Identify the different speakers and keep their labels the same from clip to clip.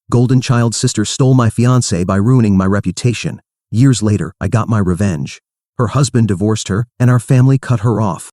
Speaker 1: Golden child sister stole my fiancé by ruining my reputation. Years later, I got my revenge. Her husband divorced her, and our family cut her off.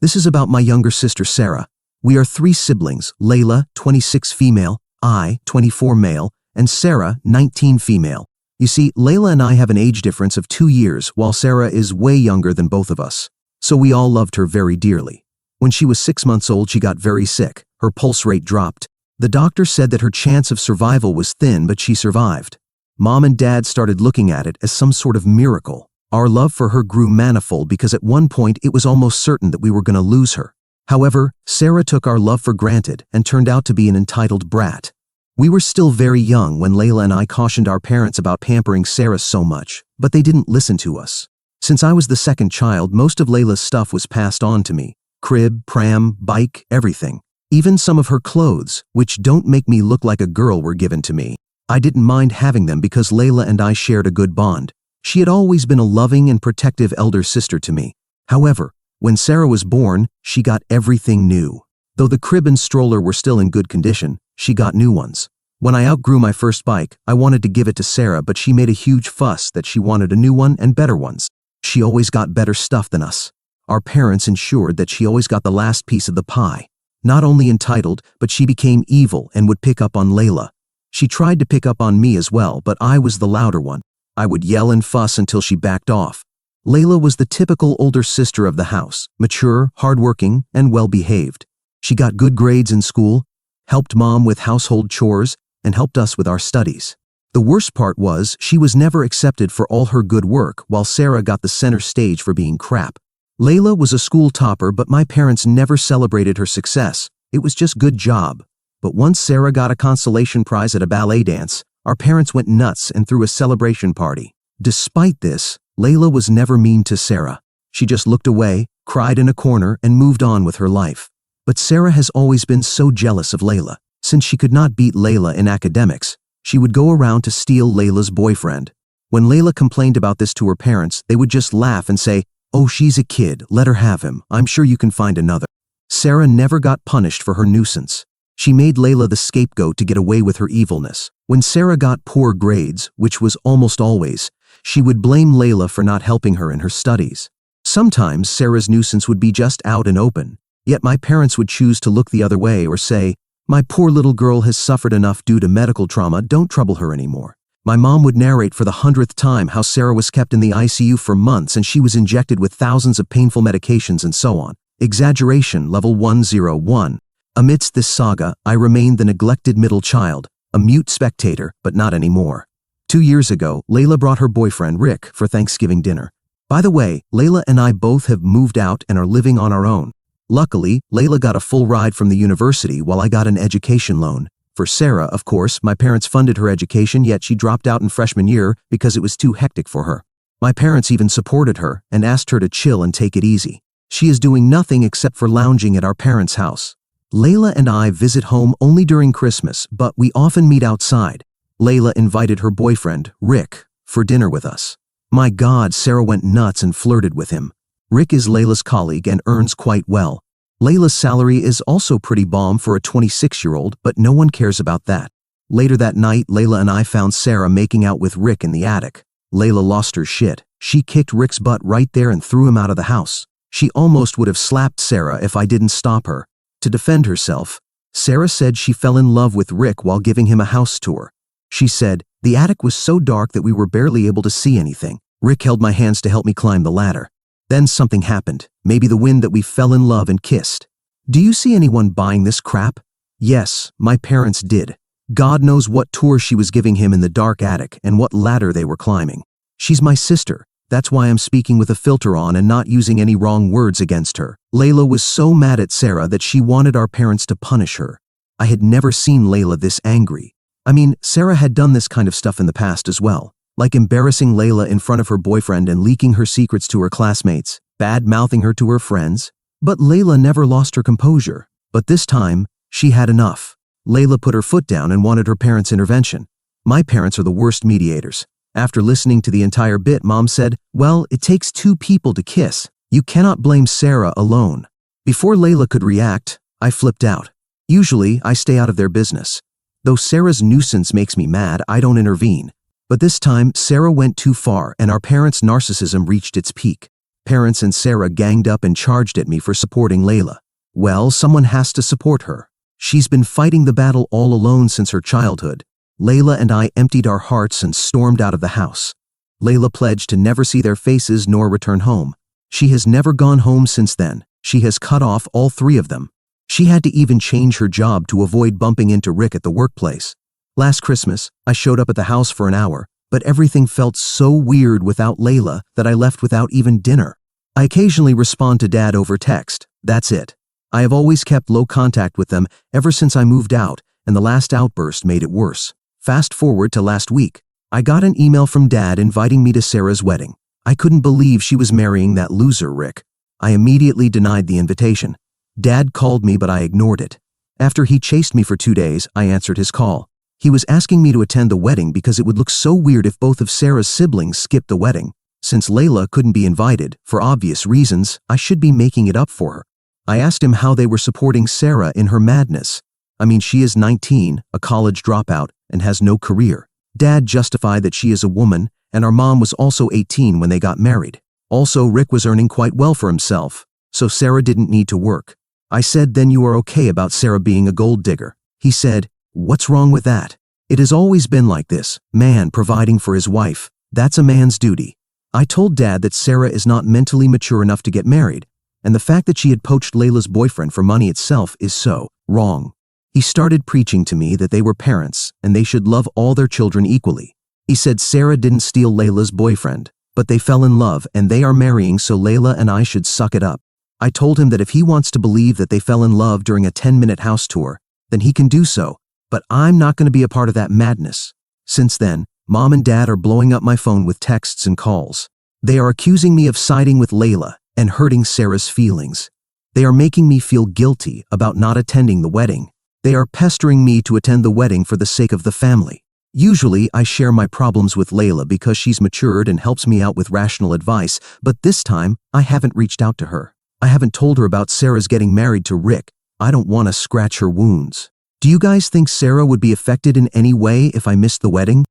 Speaker 1: This is about my younger sister Sarah. We are 3 siblings, Layla, 26 female, I, 24 male, and Sarah, 19 female. You see, Layla and I have an age difference of 2 years, while Sarah is way younger than both of us. So we all loved her very dearly. When she was 6 months old, she got very sick. Her pulse rate dropped. The doctor said that her chance of survival was thin, but she survived. Mom and Dad started looking at it as some sort of miracle. Our love for her grew manifold because at one point it was almost certain that we were going to lose her. However, Sarah took our love for granted and turned out to be an entitled brat. We were still very young when Layla and I cautioned our parents about pampering Sarah so much, but they didn't listen to us. Since I was the second child, most of Layla's stuff was passed on to me. Crib, pram, bike, everything. Even some of her clothes, which don't make me look like a girl, were given to me. I didn't mind having them because Layla and I shared a good bond. She had always been a loving and protective elder sister to me. However, when Sarah was born, she got everything new. Though the crib and stroller were still in good condition, she got new ones. When I outgrew my first bike, I wanted to give it to Sarah, but she made a huge fuss that she wanted a new one and better ones. She always got better stuff than us. Our parents ensured that she always got the last piece of the pie. Not only entitled, but she became evil and would pick up on Layla. She tried to pick up on me as well, but I was the louder one. I would yell and fuss until she backed off. Layla was the typical older sister of the house, mature, hardworking, and well-behaved. She got good grades in school, helped Mom with household chores, and helped us with our studies. The worst part was she was never accepted for all her good work, while Sarah got the center stage for being crap. Layla was a school topper, but my parents never celebrated her success. It was just good job. But once Sarah got a consolation prize at a ballet dance, our parents went nuts and threw a celebration party. Despite this, Layla was never mean to Sarah. She just looked away, cried in a corner, and moved on with her life. But Sarah has always been so jealous of Layla. Since she could not beat Layla in academics, she would go around to steal Layla's boyfriend. When Layla complained about this to her parents, they would just laugh and say, "Oh, she's a kid, let her have him. I'm sure you can find another." Sarah never got punished for her nuisance. She made Layla the scapegoat to get away with her evilness. When Sarah got poor grades, which was almost always, she would blame Layla for not helping her in her studies. Sometimes Sarah's nuisance would be just out and open, yet my parents would choose to look the other way or say, "My poor little girl has suffered enough due to medical trauma, don't trouble her anymore." My mom would narrate for the 100th time how Sarah was kept in the ICU for months and she was injected with thousands of painful medications and so on. Exaggeration level 101. Amidst this saga, I remained the neglected middle child, a mute spectator, but not anymore. 2 years ago, Layla brought her boyfriend Rick for Thanksgiving dinner. By the way, Layla and I both have moved out and are living on our own. Luckily, Layla got a full ride from the university while I got an education loan. For Sarah, of course, my parents funded her education, yet she dropped out in freshman year because it was too hectic for her. My parents even supported her and asked her to chill and take it easy. She is doing nothing except for lounging at our parents' house. Layla and I visit home only during Christmas, but we often meet outside. Layla invited her boyfriend, Rick, for dinner with us. My God, Sarah went nuts and flirted with him. Rick is Layla's colleague and earns quite well. Layla's salary is also pretty bomb for a 26-year-old, but no one cares about that. Later that night, Layla and I found Sarah making out with Rick in the attic. Layla lost her shit. She kicked Rick's butt right there and threw him out of the house. She almost would have slapped Sarah if I didn't stop her. To defend herself, Sarah said she fell in love with Rick while giving him a house tour. She said, "The attic was so dark that we were barely able to see anything. Rick held my hands to help me climb the ladder. Then something happened, maybe the wind, that we fell in love and kissed." Do you see anyone buying this crap? Yes, my parents did. God knows what tour she was giving him in the dark attic and what ladder they were climbing. She's my sister. That's why I'm speaking with a filter on and not using any wrong words against her. Layla was so mad at Sarah that she wanted our parents to punish her. I had never seen Layla this angry. I mean, Sarah had done this kind of stuff in the past as well, like embarrassing Layla in front of her boyfriend and leaking her secrets to her classmates, bad-mouthing her to her friends. But Layla never lost her composure. But this time, she had enough. Layla put her foot down and wanted her parents' intervention. My parents are the worst mediators. After listening to the entire bit, Mom said, "Well, it takes 2 people to kiss. You cannot blame Sarah alone." Before Layla could react, I flipped out. Usually, I stay out of their business. Though Sarah's nuisance makes me mad, I don't intervene. But this time, Sarah went too far and our parents' narcissism reached its peak. Parents and Sarah ganged up and charged at me for supporting Layla. Well, someone has to support her. She's been fighting the battle all alone since her childhood. Layla and I emptied our hearts and stormed out of the house. Layla pledged to never see their faces nor return home. She has never gone home since then. She has cut off all three of them. She had to even change her job to avoid bumping into Rick at the workplace. Last Christmas, I showed up at the house for an hour, but everything felt so weird without Layla that I left without even dinner. I occasionally respond to Dad over text. That's it. I have always kept low contact with them ever since I moved out, and the last outburst made it worse. Fast forward to last week. I got an email from Dad inviting me to Sarah's wedding. I couldn't believe she was marrying that loser, Rick. I immediately denied the invitation. Dad called me, but I ignored it. After he chased me for 2 days, I answered his call. He was asking me to attend the wedding because it would look so weird if both of Sarah's siblings skipped the wedding. Since Layla couldn't be invited, for obvious reasons, I should be making it up for her. I asked him how they were supporting Sarah in her madness. I mean, she is 19, a college dropout, and has no career. Dad justified that she is a woman, and our mom was also 18 when they got married. Also, Rick was earning quite well for himself, so Sarah didn't need to work. I said, then you are okay about Sarah being a gold digger. He said, what's wrong with that? It has always been like this, man providing for his wife. That's a man's duty. I told Dad that Sarah is not mentally mature enough to get married, and the fact that she had poached Layla's boyfriend for money itself is so wrong. He started preaching to me that they were parents and they should love all their children equally. He said Sarah didn't steal Layla's boyfriend, but they fell in love and they are marrying, so Layla and I should suck it up. I told him that if he wants to believe that they fell in love during a 10-minute house tour, then he can do so, but I'm not going to be a part of that madness. Since then, Mom and Dad are blowing up my phone with texts and calls. They are accusing me of siding with Layla and hurting Sarah's feelings. They are making me feel guilty about not attending the wedding. They are pestering me to attend the wedding for the sake of the family. Usually, I share my problems with Layla because she's matured and helps me out with rational advice, but this time, I haven't reached out to her. I haven't told her about Sarah's getting married to Rick. I don't want to scratch her wounds. Do you guys think Sarah would be affected in any way if I missed the wedding?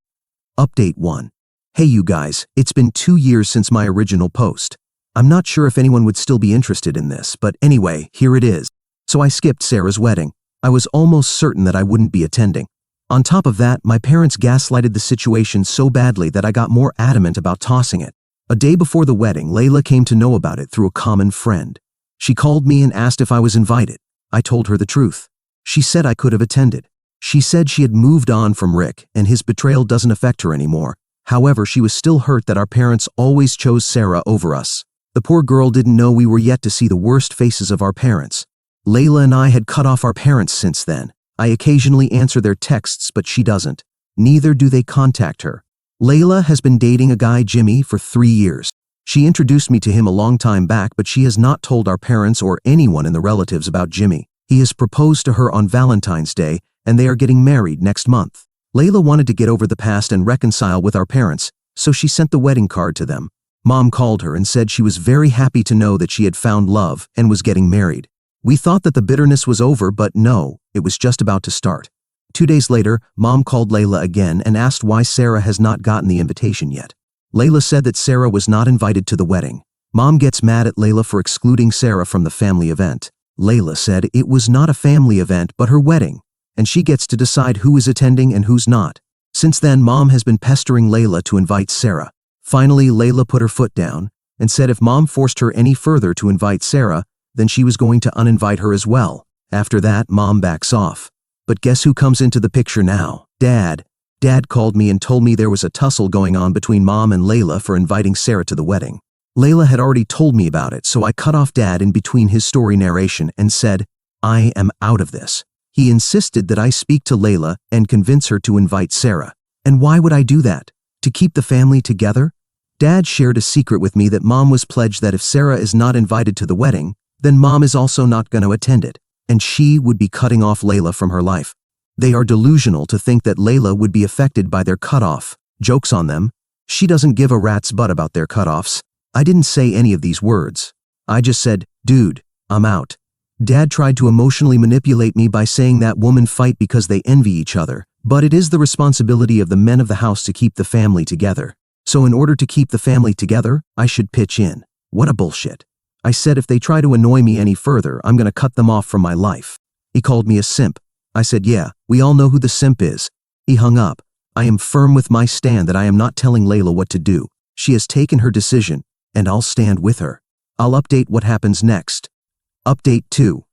Speaker 1: Update 1. Hey you guys, it's been 2 years since my original post. I'm not sure if anyone would still be interested in this, but anyway, here it is. So I skipped Sarah's wedding. I was almost certain that I wouldn't be attending. On top of that, my parents gaslighted the situation so badly that I got more adamant about tossing it. A day before the wedding, Layla came to know about it through a common friend. She called me and asked if I was invited. I told her the truth. She said I could have attended. She said she had moved on from Rick and his betrayal doesn't affect her anymore. However, she was still hurt that our parents always chose Sarah over us. The poor girl didn't know we were yet to see the worst faces of our parents. Layla and I had cut off our parents since then. I occasionally answer their texts, but she doesn't. Neither do they contact her. Layla has been dating a guy, Jimmy, for 3 years. She introduced me to him a long time back, but she has not told our parents or anyone in the relatives about Jimmy. He has proposed to her on Valentine's Day, and they are getting married next month. Layla wanted to get over the past and reconcile with our parents, so she sent the wedding card to them. Mom called her and said she was very happy to know that she had found love and was getting married. We thought that the bitterness was over, but no, it was just about to start. 2 days later, Mom called Layla again and asked why Sarah has not gotten the invitation yet. Layla said that Sarah was not invited to the wedding. Mom gets mad at Layla for excluding Sarah from the family event. Layla said it was not a family event but her wedding, and she gets to decide who is attending and who's not. Since then, Mom has been pestering Layla to invite Sarah. Finally, Layla put her foot down and said if Mom forced her any further to invite Sarah, then she was going to uninvite her as well. After that, Mom backs off. But guess who comes into the picture now? Dad. Dad called me and told me there was a tussle going on between Mom and Layla for inviting Sarah to the wedding. Layla had already told me about it, so I cut off Dad in between his story narration and said, I am out of this. He insisted that I speak to Layla and convince her to invite Sarah. And why would I do that? To keep the family together? Dad shared a secret with me that Mom was pledged that if Sarah is not invited to the wedding, then Mom is also not going to attend it, and she would be cutting off Layla from her life. They are delusional to think that Layla would be affected by their cutoff. Joke's on them. She doesn't give a rat's butt about their cutoffs. I didn't say any of these words. I just said, dude, I'm out. Dad tried to emotionally manipulate me by saying that women fight because they envy each other, but it is the responsibility of the men of the house to keep the family together. So in order to keep the family together, I should pitch in. What a bullshit. I said if they try to annoy me any further, I'm gonna cut them off from my life. He called me a simp. I said, yeah, we all know who the simp is. He hung up. I am firm with my stand that I am not telling Layla what to do. She has taken her decision, and I'll stand with her. I'll update what happens next. Update 2.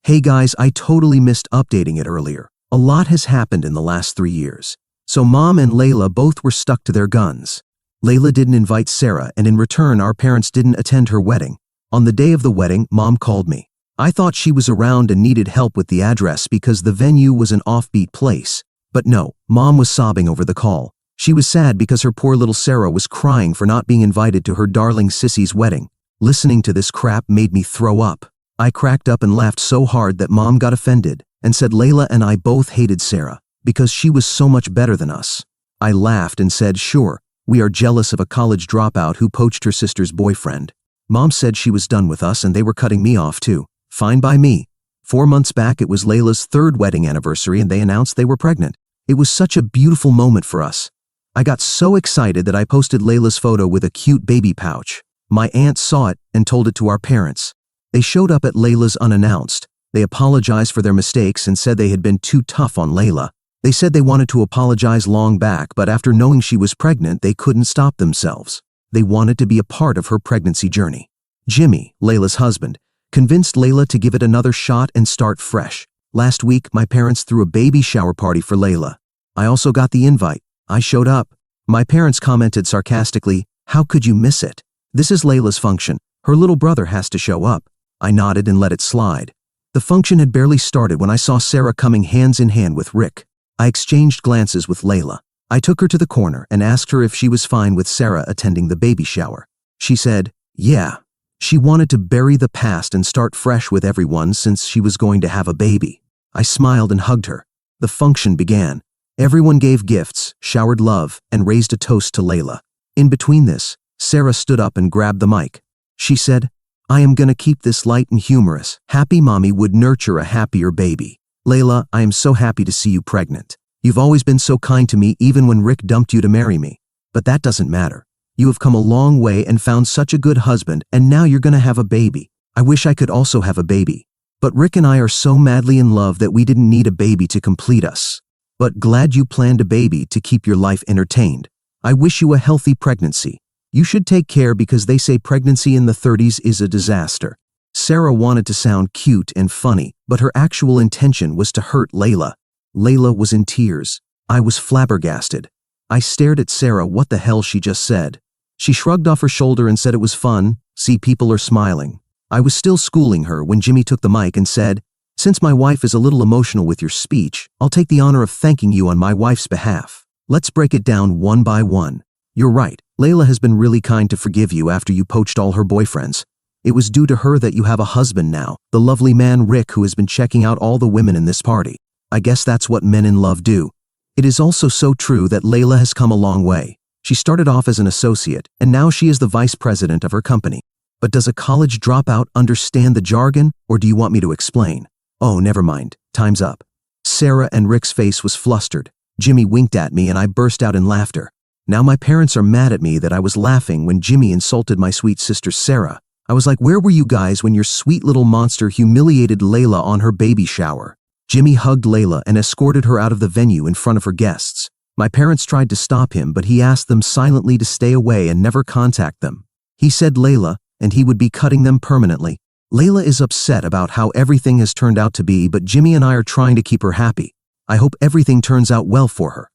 Speaker 1: Hey guys, I totally missed updating it earlier. A lot has happened in the last 3 years. So Mom and Layla both were stuck to their guns. Layla didn't invite Sarah, and in return our parents didn't attend her wedding. On the day of the wedding, Mom called me. I thought she was around and needed help with the address because the venue was an offbeat place. But no, Mom was sobbing over the call. She was sad because her poor little Sarah was crying for not being invited to her darling sissy's wedding. Listening to this crap made me throw up. I cracked up and laughed so hard that Mom got offended and said Layla and I both hated Sarah because she was so much better than us. I laughed and said, sure, we are jealous of a college dropout who poached her sister's boyfriend. Mom said she was done with us and they were cutting me off too. Fine by me. 4 months back it was Layla's 3rd wedding anniversary and they announced they were pregnant. It was such a beautiful moment for us. I got so excited that I posted Layla's photo with a cute baby pouch. My aunt saw it and told it to our parents. They showed up at Layla's unannounced. They apologized for their mistakes and said they had been too tough on Layla. They said they wanted to apologize long back, but after knowing she was pregnant, they couldn't stop themselves. They wanted to be a part of her pregnancy journey. Jimmy, Layla's husband, convinced Layla to give it another shot and start fresh. Last week, my parents threw a baby shower party for Layla. I also got the invite. I showed up. My parents commented sarcastically, "How could you miss it? This is Layla's function. Her little brother has to show up." I nodded and let it slide. The function had barely started when I saw Sarah coming hands in hand with Rick. I exchanged glances with Layla. I took her to the corner and asked her if she was fine with Sarah attending the baby shower. She said, yeah. She wanted to bury the past and start fresh with everyone since she was going to have a baby. I smiled and hugged her. The function began. Everyone gave gifts, showered love, and raised a toast to Layla. In between this, Sarah stood up and grabbed the mic. She said, I am gonna keep this light and humorous. Happy mommy would nurture a happier baby. Layla, I am so happy to see you pregnant. You've always been so kind to me even when Rick dumped you to marry me. But that doesn't matter. You have come a long way and found such a good husband, and now you're gonna have a baby. I wish I could also have a baby. But Rick and I are so madly in love that we didn't need a baby to complete us. But glad you planned a baby to keep your life entertained. I wish you a healthy pregnancy. You should take care because they say pregnancy in the 30s is a disaster. Sarah wanted to sound cute and funny, but her actual intention was to hurt Layla. Layla was in tears. I was flabbergasted. I stared at Sarah what the hell she just said. She shrugged off her shoulder and said it was fun. See, people are smiling. I was still schooling her when Jimmy took the mic and said, since my wife is a little emotional with your speech, I'll take the honor of thanking you on my wife's behalf. Let's break it down one by one. You're right. Layla has been really kind to forgive you after you poached all her boyfriends. It was due to her that you have a husband now, the lovely man Rick who has been checking out all the women in this party. I guess that's what men in love do. It is also so true that Layla has come a long way. She started off as an associate, and now she is the vice president of her company. But does a college dropout understand the jargon, or do you want me to explain? Oh, never mind. Time's up. Sarah and Rick's face was flustered. Jimmy winked at me and I burst out in laughter. Now my parents are mad at me that I was laughing when Jimmy insulted my sweet sister Sarah. I was like, where were you guys when your sweet little monster humiliated Layla on her baby shower? Jimmy hugged Layla and escorted her out of the venue in front of her guests. My parents tried to stop him, but he asked them silently to stay away and never contact them. He said Layla, and he would be cutting them permanently. Layla is upset about how everything has turned out to be, but Jimmy and I are trying to keep her happy. I hope everything turns out well for her.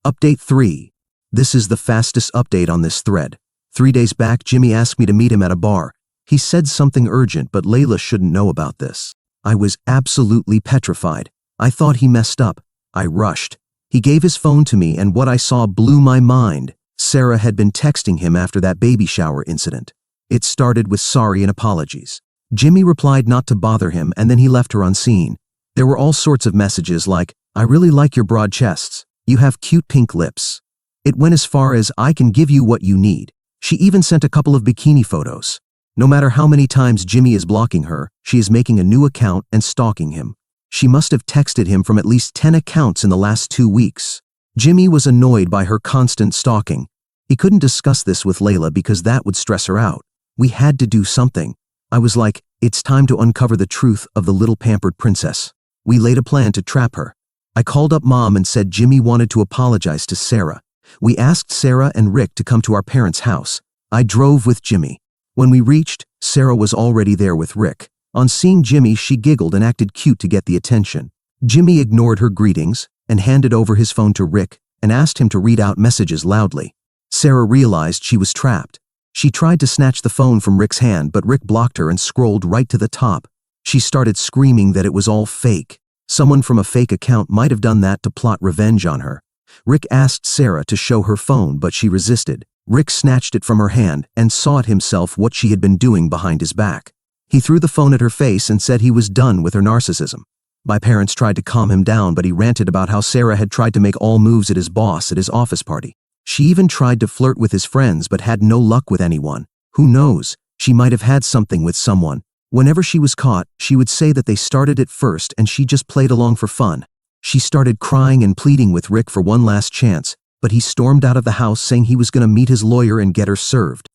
Speaker 1: Update 3. This is the fastest update on this thread. 3 days back, Jimmy asked me to meet him at a bar. He said something urgent, but Layla shouldn't know about this. I was absolutely petrified. I thought he messed up. I rushed. He gave his phone to me, and what I saw blew my mind. Sarah had been texting him after that baby shower incident. It started with sorry and apologies. Jimmy replied not to bother him, and then he left her unseen. There were all sorts of messages like, I really like your broad chests. You have cute pink lips. It went as far as, I can give you what you need. She even sent a couple of bikini photos. No matter how many times Jimmy is blocking her, she is making a new account and stalking him. She must have texted him from at least 10 accounts in the last 2 weeks. Jimmy was annoyed by her constant stalking. He couldn't discuss this with Layla because that would stress her out. We had to do something. I was like, it's time to uncover the truth of the little pampered princess. We laid a plan to trap her. I called up Mom and said Jimmy wanted to apologize to Sarah. We asked Sarah and Rick to come to our parents' house. I drove with Jimmy. When we reached, Sarah was already there with Rick. On seeing Jimmy, she giggled and acted cute to get the attention. Jimmy ignored her greetings and handed over his phone to Rick and asked him to read out messages loudly. Sarah realized she was trapped. She tried to snatch the phone from Rick's hand, but Rick blocked her and scrolled right to the top. She started screaming that it was all fake. Someone from a fake account might have done that to plot revenge on her. Rick asked Sarah to show her phone, but she resisted. Rick snatched it from her hand and saw it himself what she had been doing behind his back. He threw the phone at her face and said he was done with her narcissism. My parents tried to calm him down, but he ranted about how Sarah had tried to make all moves at his boss at his office party. She even tried to flirt with his friends but had no luck with anyone. Who knows? She might have had something with someone. Whenever she was caught, she would say that they started it first and she just played along for fun. She started crying and pleading with Rick for one last chance, but he stormed out of the house saying he was going to meet his lawyer and get her served.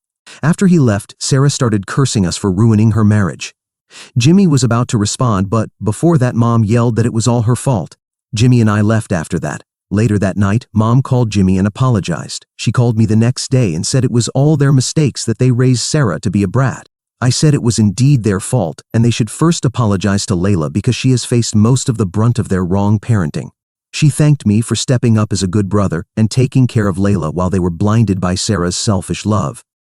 Speaker 1: After he left, Sarah started cursing us for ruining her marriage. Jimmy was about to respond, but before that Mom yelled that it was all her fault. Jimmy and I left after that. Later that night, Mom called Jimmy and apologized. She called me the next day and said it was all their mistakes that they raised Sarah to be a brat. I said it was indeed their fault and they should first apologize to Layla because she has faced most of the brunt of their wrong parenting. She thanked me for stepping up as a good brother and taking care of Layla while they were blinded by Sarah's selfish love.